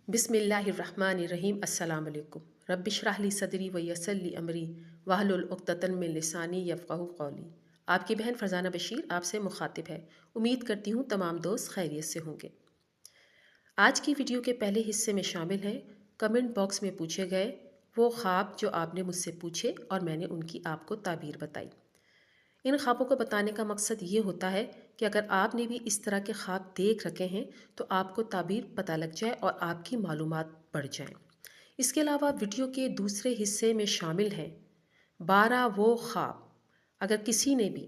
बिस्मिल्लाहिर्रहमानिर्रहीम। अस्सलाम वालेकुम। रब्बिश रह ली सदरी व यस्सिर ली अमरी वहलुल उक़्दतन मिन लिसानी यफ़क़हू क़ौली। आपकी बहन फरजाना बशीर आपसे मुखातिब है। उम्मीद करती हूँ तमाम दोस्त खैरियत से होंगे। आज की वीडियो के पहले हिस्से में शामिल हैं कमेंट बॉक्स में पूछे गए वो ख्वाब जो आपने मुझसे पूछे और मैंने उनकी आपको ताबीर बताई। इन ख्वाबों को बताने का मकसद ये होता है कि अगर आपने भी इस तरह के ख्वाब देख रखे हैं तो आपको ताबीर पता लग जाए और आपकी मालूमात बढ़ जाए। इसके अलावा वीडियो के दूसरे हिस्से में शामिल हैं 12 वो ख्वाब। अगर किसी ने भी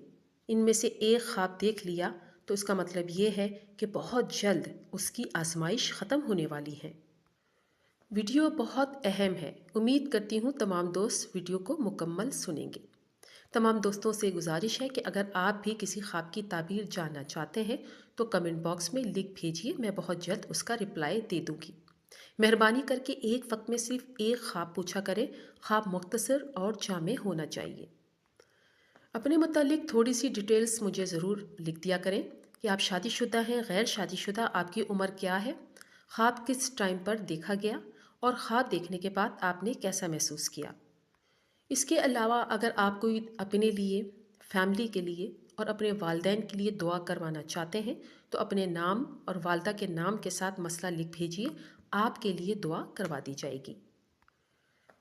इनमें से एक ख्वाब देख लिया तो इसका मतलब ये है कि बहुत जल्द उसकी आजमाइश ख़त्म होने वाली है। वीडियो बहुत अहम है। उम्मीद करती हूँ तमाम दोस्त वीडियो को मुकम्मल सुनेंगे। तमाम दोस्तों से गुजारिश है कि अगर आप भी किसी ख्वाब की ताबीर जानना चाहते हैं तो कमेंट बॉक्स में लिख भेजिए, मैं बहुत जल्द उसका रिप्लाई दे दूंगी। मेहरबानी करके एक वक्त में सिर्फ एक ख्वाब पूछा करें। ख्वाब मुख्तसर और जामे होना चाहिए। अपने मुतालिक थोड़ी सी डिटेल्स मुझे ज़रूर लिख दिया करें कि आप शादीशुदा हैं, गैर शादीशुदा, आपकी उम्र क्या है, ख्वाब किस टाइम पर देखा गया और ख्वाब देखने के बाद आपने कैसा महसूस किया। इसके अलावा अगर आप कोई अपने लिए, फैमिली के लिए और अपने वालिदैन के लिए दुआ करवाना चाहते हैं तो अपने नाम और वालदा के नाम के साथ मसला लिख भेजिए, आपके लिए दुआ करवा दी जाएगी।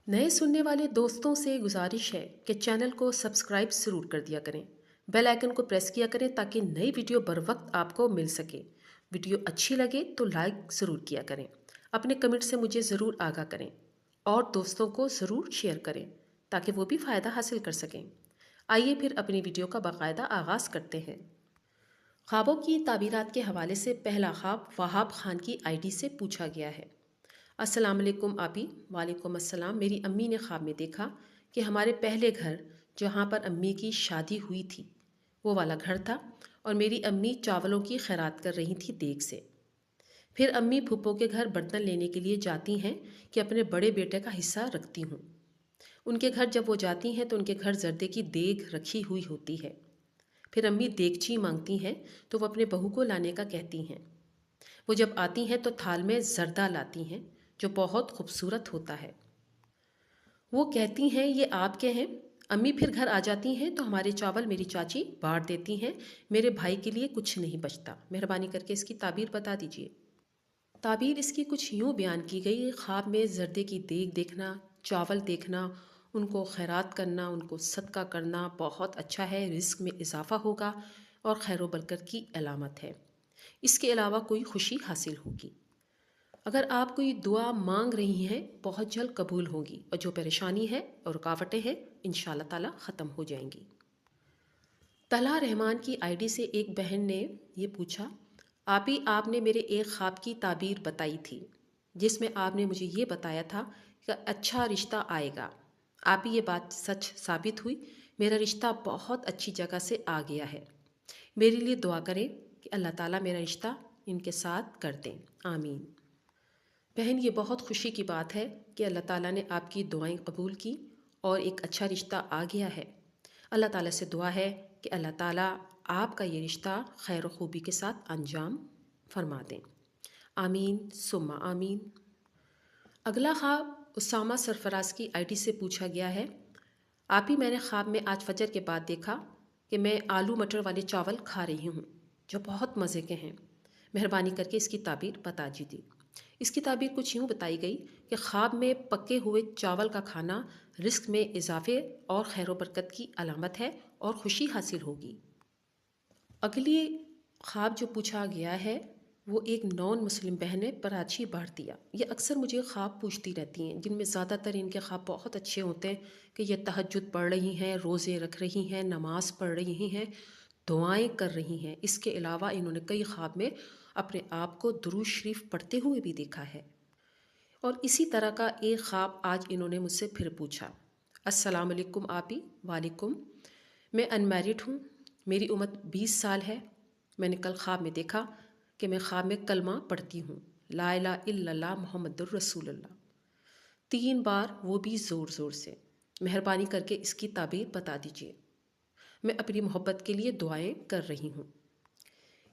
नए सुनने वाले दोस्तों से गुजारिश है कि चैनल को सब्सक्राइब ज़रूर कर दिया करें, बेल आइकन को प्रेस किया करें ताकि नई वीडियो बर वक्त आपको मिल सके। वीडियो अच्छी लगे तो लाइक ज़रूर किया करें। अपने कमेंट से मुझे ज़रूर आगाह करें और दोस्तों को ज़रूर शेयर करें ताकि वो भी फ़ायदा हासिल कर सकें। आइए फिर अपनी वीडियो का बाकायदा आगाज़ करते हैं। ख्वाबों की ताबीरात के हवाले से पहला ख्वाब वहाब खान की आईडी से पूछा गया है। अस्सलाम वालेकुम आपी। वालेकुम अस्सलाम। मेरी अम्मी ने ख्वाब में देखा कि हमारे पहले घर जहाँ पर अम्मी की शादी हुई थी वो वाला घर था और मेरी अम्मी चावलों की खैरात कर रही थी देग से। फिर अम्मी फूफो के घर बर्तन लेने के लिए जाती हैं कि अपने बड़े बेटे का हिस्सा रखती हूँ। उनके घर जब वो जाती हैं तो उनके घर जर्दे की देग रखी हुई होती है। फिर अम्मी देगची मांगती हैं तो वो अपने बहू को लाने का कहती हैं। वो जब आती हैं तो थाल में जर्दा लाती हैं जो बहुत खूबसूरत होता है। वो कहती हैं ये आपके हैं। अम्मी फिर घर आ जाती हैं तो हमारे चावल मेरी चाची बांट देती हैं। मेरे भाई के लिए कुछ नहीं बचता। मेहरबानी करके इसकी ताबीर बता दीजिए। ताबीर इसकी कुछ यूँ बयान की गई, ख्वाब में जर्दे की देग देखना, चावल देखना, उनको खैरात करना, उनको सदका करना बहुत अच्छा है, रिस्क में इजाफ़ा होगा और खैर बरकत की अलामत है। इसके अलावा कोई खुशी हासिल होगी। अगर आप कोई दुआ मांग रही हैं बहुत जल्द कबूल होगी और जो परेशानी है और रुकावटें हैं इंशाअल्लाह ताला ख़त्म हो जाएंगी। तला रहमान की आईडी से एक बहन ने ये पूछा, आप ही आपने मेरे एक ख्वाब की ताबीर बताई थी जिसमें आपने मुझे ये बताया था कि अच्छा रिश्ता आएगा। आप ही ये बात सच साबित हुई। मेरा रिश्ता बहुत अच्छी जगह से आ गया है। मेरे लिए दुआ करें कि अल्लाह ताला मेरा रिश्ता इनके साथ कर दें, आमीन। बहन, ये बहुत खुशी की बात है कि अल्लाह ताला ने आपकी दुआएं कबूल की और एक अच्छा रिश्ता आ गया है। अल्लाह ताला से दुआ है कि अल्लाह ताला आपका ये रिश्ता खैर खूबी के साथ अंजाम फरमा दें, आमीन सुम्मा आमीन। अगला ख्वाब उसामा सरफराज की आईडी से पूछा गया है। आप ही मैंने ख्वाब में आज फजर के बाद देखा कि मैं आलू मटर वाले चावल खा रही हूँ जो बहुत मज़े के हैं। मेहरबानी करके इसकी ताबीर बता दीजिए। इसकी ताबीर कुछ यूँ बताई गई कि ख्वाब में पके हुए चावल का खाना रिस्क में इजाफे और खैर बरकत की अलामत है और खुशी हासिल होगी। अगली ख्वाब जो पूछा गया है वो एक नॉन मुस्लिम बहन है, प्राची भारतीय। ये अक्सर मुझे ख्वाब पूछती रहती हैं जिनमें ज़्यादातर इनके ख्वाब बहुत अच्छे होते हैं कि ये तहज्जुद पढ़ रही हैं, रोज़े रख रही हैं, नमाज़ पढ़ रही हैं, दुआएं कर रही हैं। इसके अलावा इन्होंने कई ख्वाब में अपने आप को दुरूद शरीफ पढ़ते हुए भी देखा है। और इसी तरह का एक ख्वाब आज इन्होंने मुझसे फिर पूछा। अस्सलाम वालेकुम आपी। वालेकुम। मैं अनमैरिड हूँ, मेरी उम्र 20 साल है। मैंने कल ख्वाब में देखा कि मैं ख्वाब में कलमा पढ़ती हूँ, ला इलाहा इल्लल्लाह मुहम्मदुर रसूलुल्लाह, 3 बार, वो भी ज़ोर ज़ोर से। मेहरबानी करके इसकी ताबीर बता दीजिए। मैं अपनी मोहब्बत के लिए दुआएं कर रही हूँ।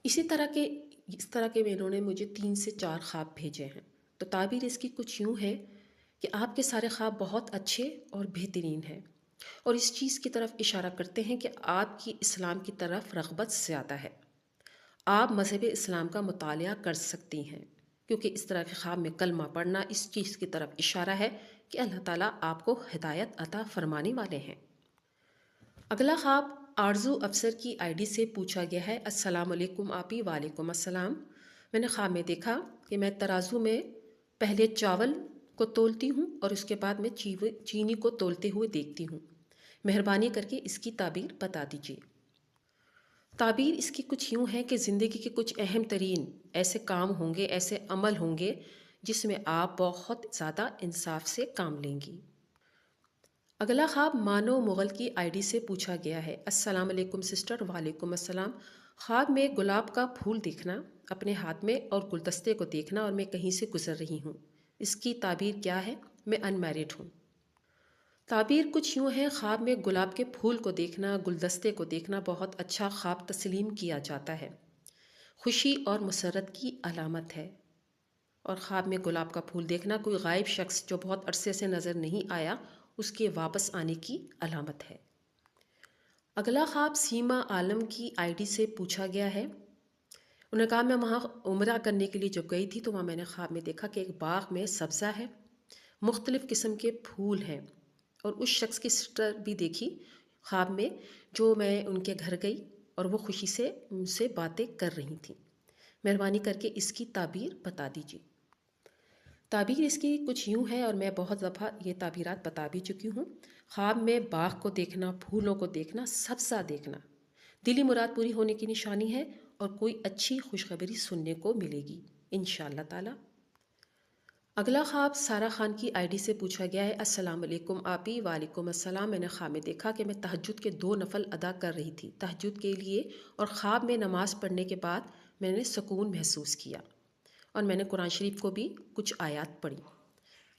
इस तरह के इन्होंने मुझे 3 से 4 ख्वाब भेजे हैं। تو تعبیر اس کی کچھ یوں ہے کہ آپ کے سارے خواب بہت اچھے اور بہترین ہیں، اور اس چیز کی طرف اشارہ کرتے ہیں کہ آپ کی اسلام کی طرف رغبت زیادہ ہے۔ آپ مذہب اسلام کا مطالعہ کر سکتی ہیں، کیونکہ اس طرح کے خواب میں کلمہ پڑھنا اس چیز کی طرف اشارہ ہے کہ اللہ تعالیٰ آپ کو ہدایت عطا فرمانے والے ہیں۔ اگلا خواب آرزو افسر کی آئی ڈی سے پوچھا گیا ہے۔ السلام علیکم آپی، وعلیکم السلام۔ میں نے خواب میں دیکھا کہ میں ترازو میں پہلے چاول کو تولتی ہوں اور اس کے بعد میں چینی کو تولتے ہوئے دیکھتی ہوں۔ مہربانی کر کے اس کی تعبیر بتا دیجیے۔ تعبیر اس کی کچھ یوں ہے کہ زندگی کے کچھ اہم ترین ایسے کام ہوں گے، ایسے عمل ہوں گے جس میں آپ بہت زیادہ انصاف سے کام لیں گی۔ اگلا خواب مانو مغل کی آئی ڈی سے پوچھا گیا ہے۔ السلام علیکم سسٹر، وعلیکم السلام۔ خواب میں گلاب کا پھول دیکھنا اپنے ہاتھ میں اور گلدستے کو دیکھنا، اور میں کہیں سے گزر رہی ہوں۔ اس کی تعبیر کیا ہے؟ میں ان میرڈ ہوں۔ تعبیر کچھ یوں ہے، خواب میں گلاب کے پھول کو دیکھنا، گلدستے کو دیکھنا بہت اچھا خواب تسلیم کیا جاتا ہے، خوشی اور مسرت کی علامت ہے۔ اور خواب میں گلاب کا پھول دیکھنا کوئی غائب شخص جو بہت عرصے سے نظر نہیں آیا، اس کے واپس آنے کی علامت ہے۔ اگلا خواب سیما عالم کی آئی ڈی سے پوچھا گیا ہے۔ انہوں نے کہا میں وہاں عمرہ کرنے کے لیے جب گئی تھی تو وہاں میں نے خواب میں دیکھا کہ ایک باغ میں سبزہ ہے، مختلف قسم کے پھول ہیں، اور اس شخص کی سسٹر بھی دیکھی خواب میں جو میں ان کے گھر گئی اور وہ خوشی سے ان سے باتیں کر رہی تھیں۔ مہربانی کر کے اس کی تعبیر بتا دیجیے۔ تعبیر اس کی کچھ یوں ہے، اور میں بہت دفعہ یہ تعبیرات بتا بھی چکی ہوں۔ خواب میں باغ کو دیکھنا، پھولوں کو دیکھنا، سبزہ دیکھنا دلی مراد پوری ہونے کی نشانی ہے، اور کوئی اچھی خوشخبری سننے کو ملے گی انشاءاللہ تعالی۔ اگلا خواب سارا خان کی آئی ڈی سے پوچھا گیا ہے۔ السلام علیکم آپی، وعلیکم السلام۔ میں نے خواب میں دیکھا کہ میں تہجد کے 2 نفل ادا کر رہی تھی تہجد کے لیے، اور خواب میں نماز پڑھنے کے بعد میں نے سکون محسوس کیا، اور میں نے قرآن شریف کو بھی کچھ آیات پڑھی۔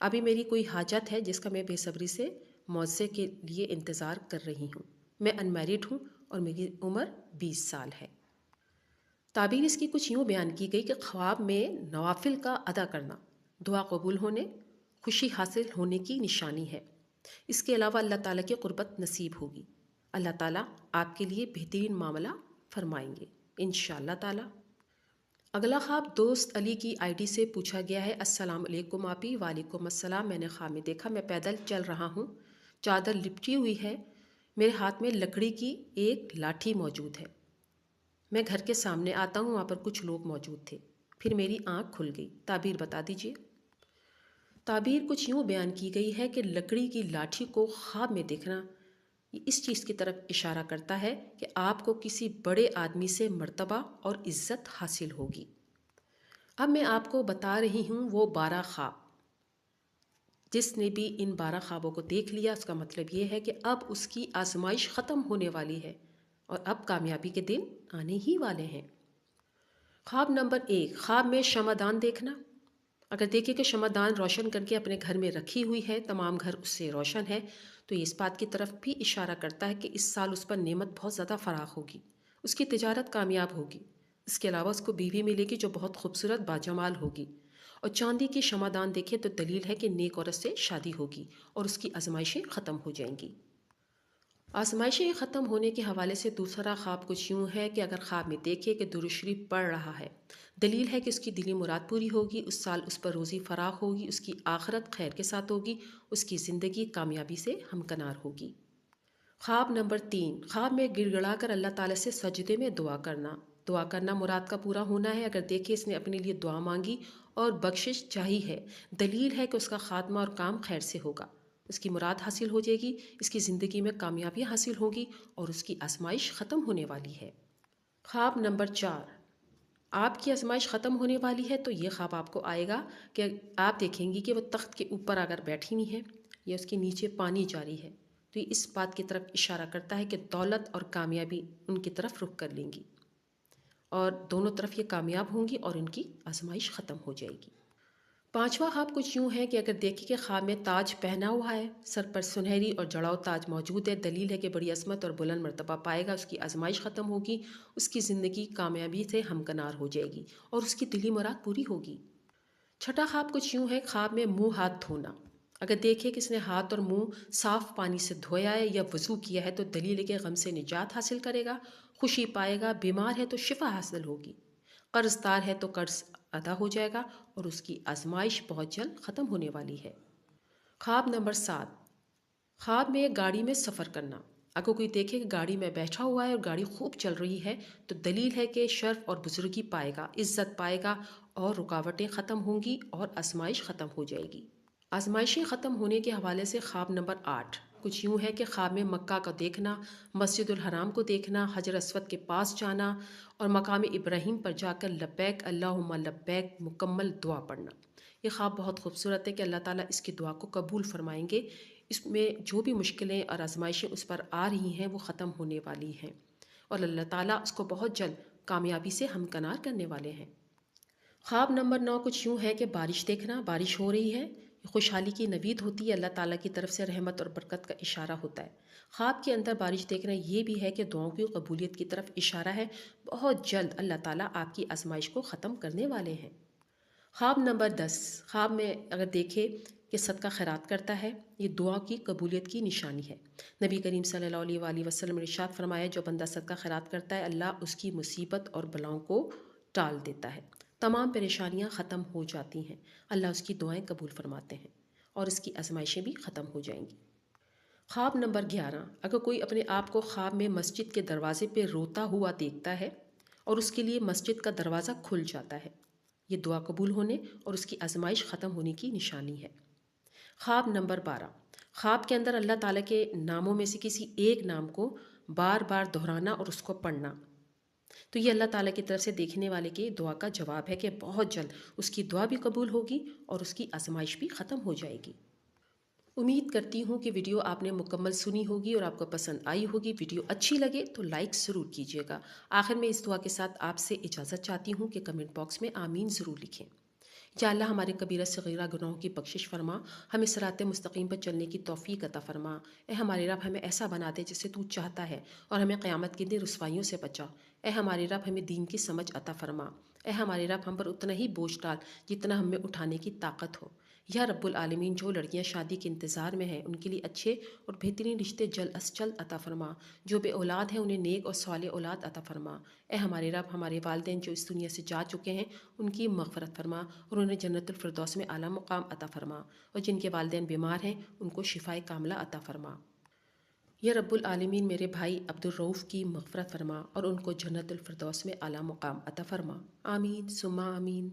ابھی میری کوئی حاجت ہے جس کا میں بے صبری سے موضوع کے لیے انتظار کر رہی ہوں۔ میں ان میرڈ ہوں اور میری عمر 20 سال ہے۔ تعبیر اس کی کچھ یوں بیان کی گئی کہ خواب میں نوافل کا ادا کرنا دعا قبول ہونے، خوشی حاصل ہونے کی نشانی ہے۔ اس کے علاوہ اللہ تعالیٰ کی قربت نصیب ہوگی۔ اللہ تعالیٰ آپ کے لیے بہترین معاملہ فرمائیں گے انشاءاللہ تعالیٰ۔ اگلا خواب دوست علی کی آئی ڈی سے پوچھا گیا ہے۔ السلام علیکم آپی، وعلیکم السلام۔ میں نے خواب میں دیکھا میں پیدل چل رہا ہوں، چادر لپٹی ہوئی ہے، میرے ہاتھ میں لکڑی کی ایک لاٹھی موجود ہے۔ میں گھر کے سامنے آتا ہوں، وہاں پر کچھ لوگ موجود تھے، پھر میری آنکھ کھل گئی۔ تعبیر بتا دیجیے۔ تعبیر کچھ یوں بیان کی گئی ہے کہ لکڑی کی لاٹھی کو خواب میں دیکھنا یہ اس چیز کی طرف اشارہ کرتا ہے کہ آپ کو کسی بڑے آدمی سے مرتبہ اور عزت حاصل ہوگی۔ اب میں آپ کو بتا رہی ہوں وہ 12 خواب۔ جس نے بھی ان 12 خوابوں کو دیکھ لیا اس کا مطلب یہ ہے کہ اب اس کی آزمائش ختم ہونے والی ہے اور اب کامیابی کے دن آنے ہی والے ہیں۔ خواب نمبر 1، خواب میں شمعدان دیکھنا۔ اگر دیکھیں کہ شمعدان روشن کر کے اپنے گھر میں رکھی ہوئی ہے، تمام گھر اس سے روشن ہے، تو یہ اس بات کی طرف بھی اشارہ کرتا ہے کہ اس سال اس پر نعمت بہت زیادہ فراخ ہوگی، اس کی تجارت کامیاب ہوگی۔ اس کے علاوہ اس کو بیوی ملے گی جو بہت خوبصورت باجمال ہوگی۔ اور چاندی کی شمعدان دیکھیں تو دلیل ہے کہ نیک عورت سے شادی ہوگی اور اس کی آزمائشیں ختم ہو جائیں گی۔ آزمائشیں ختم ہونے کے حوالے سے دوسرا خواب کچھ یوں ہے کہ اگر خواب میں دیکھے کہ درود شریف پڑھ رہا ہے، دلیل ہے کہ اس کی دلی مراد پوری ہوگی، اس سال اس پر روزی فراخ ہوگی، اس کی آخرت خیر کے ساتھ ہوگی، اس کی زندگی کامیابی سے ہمکنار ہوگی۔ خواب نمبر 3، خواب میں گڑ گڑا کر اللہ تعالیٰ سے سجدے میں دعا کرنا۔ دعا کرنا مراد کا پورا ہونا ہے۔ اگر دیکھے اس نے اپنے لیے دعا مانگی اور بخشش چاہی ہے، دلیل ہے کہ اس کا خاتمہ اور کام خیر سے ہوگا، اس کی مراد حاصل ہو جائے گی، اس کی زندگی میں کامیابی حاصل ہوگی اور اس کی آزمائش ختم ہونے والی ہے۔ خواب نمبر 4، آپ کی آزمائش ختم ہونے والی ہے تو یہ خواب آپ کو آئے گا کہ آپ دیکھیں گی کہ وہ تخت کے اوپر اگر بیٹھی ہوئی ہے یا اس کے نیچے پانی جاری ہے، تو یہ اس بات کی طرف اشارہ کرتا ہے کہ دولت اور کامیابی ان کی طرف رخ کر لیں گی اور دونوں طرف یہ کامیاب ہوں گی اور ان کی آزمائش ختم ہو جائے گی۔ 5واں خواب کچھ یوں ہے کہ اگر دیکھیں کہ خواب میں تاج پہنا ہوا ہے، سر پر سنہری اور جڑاؤ تاج موجود ہے، دلیل ہے کہ بڑی عظمت اور بلند مرتبہ پائے گا، اس کی آزمائش ختم ہوگی، اس کی زندگی کامیابی سے ہمکنار ہو جائے گی اور اس کی دلی مراد پوری ہوگی۔ छठा ख्वाब कुछ यूं है, ख्वाब में मुंह हाथ धोना। अगर देखे कि इसने हाथ और मुंह साफ पानी से धोया है या वजू किया है तो दलील के गम से निजात हासिल करेगा, खुशी पाएगा। बीमार है तो शिफा हासिल होगी। कर्जदार है तो कर्ज अदा हो जाएगा और उसकी आजमाइश बहुत जल्द ख़त्म होने वाली है। ख्वाब नंबर 7, ख्वाब में गाड़ी में सफ़र करना। अगर कोई देखे कि गाड़ी में बैठा हुआ है और गाड़ी खूब चल रही है तो दलील है कि शर्फ और बुजुर्गी पाएगा, इज्जत पाएगा और रुकावटें ख़त्म होंगी और आजमाइश ख़त्म हो जाएगी। आजमाइशें ख़त्म होने के हवाले से ख्वाब नंबर 8 कुछ यूँ है कि ख्वाब में मक्का को देखना, मस्जिदुल हराम को देखना, हजर अस्वद के पास जाना और मकाम इब्राहिम पर जाकर लब्बैक अल्लाहुम्मा लब्बैक मुकम्मल दुआ पढ़ना। ये ख्वाब बहुत खूबसूरत है कि अल्लाह ताला इसकी दुआ को कबूल फरमाएंगे। इसमें जो भी मुश्किलें और आजमाइशें उस पर आ रही हैं वो ख़त्म होने वाली हैं और अल्लाह ताला उसको बहुत जल्द कामयाबी से हमकनार करने वाले हैं। ख्वाब नंबर 9 कुछ यूँ है कि बारिश देखना, बारिश हो रही है, खुशहाली की नवीद होती है, अल्लाह ताला की तरफ से रहमत और बरकत का इशारा होता है। ख्वाब के अंदर बारिश देखना ये भी है कि दुआओं की कबूलियत की तरफ इशारा है। बहुत जल्द अल्लाह ताला आपकी आजमाइश को ख़त्म करने वाले हैं। ख्वाब नंबर 10, ख्वाब में अगर देखे कि सदका खैरात करता है, ये दुआ की कबूलियत की निशानी है। नबी करीम सल्लल्लाहु अलैहि वसल्लम ने इरशाद फरमाया, जो बंदा सदका खैरात करता है अल्लाह उसकी मुसीबत और बलाओं को टाल देता है, तमाम परेशानियां ख़त्म हो जाती हैं, अल्लाह उसकी दुआएं कबूल फरमाते हैं और इसकी आजमाइशें भी ख़त्म हो जाएंगी। ख्वाब नंबर 11, अगर कोई अपने आप को ख्वाब में मस्जिद के दरवाजे पे रोता हुआ देखता है और उसके लिए मस्जिद का दरवाज़ा खुल जाता है, ये दुआ कबूल होने और उसकी आजमाइश ख़त्म होने की निशानी है। ख्वाब नंबर 12, ख्वाब के अंदर अल्लाह ताला के नामों में से किसी एक नाम को बार बार दोहराना और उसको पढ़ना, तो ये अल्लाह ताला की तरफ से देखने वाले की दुआ का जवाब है कि बहुत जल्द उसकी दुआ भी कबूल होगी और उसकी आजमाइश भी ख़त्म हो जाएगी। उम्मीद करती हूँ कि वीडियो आपने मुकम्मल सुनी होगी और आपको पसंद आई होगी। वीडियो अच्छी लगे तो लाइक ज़रूर कीजिएगा। आखिर में इस दुआ के साथ आपसे इजाज़त चाहती हूँ कि कमेंट बॉक्स में आमीन ज़रूर लिखें। या अल्लाह हमारे कबीरा सगीरा गुनाहों की बख्शिश फरमा, हमें सिराते मुस्तकीम पर चलने की तौफीक अता फरमा। ए हमारे रब, हमें ऐसा बना दे जैसे तू चाहता है और हमें क़यामत के दिन रुसवाइयों से बचा। ए हमारे रब, हमें दीन की समझ अता फरमा। ए हमारे रब, हम पर उतना ही बोझ डाल जितना हमें उठाने की ताकत हो। या रब्बुल आलमीन, जो लड़कियां शादी के इंतज़ार में हैं उनके लिए अच्छे और बेहतरीन रिश्ते जल्द अज जल्द अता फरमा। जो बे औलाद हैं उन्हें नेक और साले औलाद अता फरमा। ए हमारे रब, हमारे वालिदैन जो इस दुनिया से जा चुके हैं उनकी मग़फ़रत फरमा और उन्हें जन्नतुल फ़िरदौस में आला मुक़ाम अता फरमा और जिनके वालिदैन बीमार हैं उनको शिफ़ाए कामिला अता फरमा। या रब्बुल आलमीन, मेरे भाई अब्दुल रऊफ़ की मग़फ़रत फरमा और उनको जन्नतुल फ़िरदौस में आला मुक़ाम अता फरमा। आमीन सुम्मा आमीन।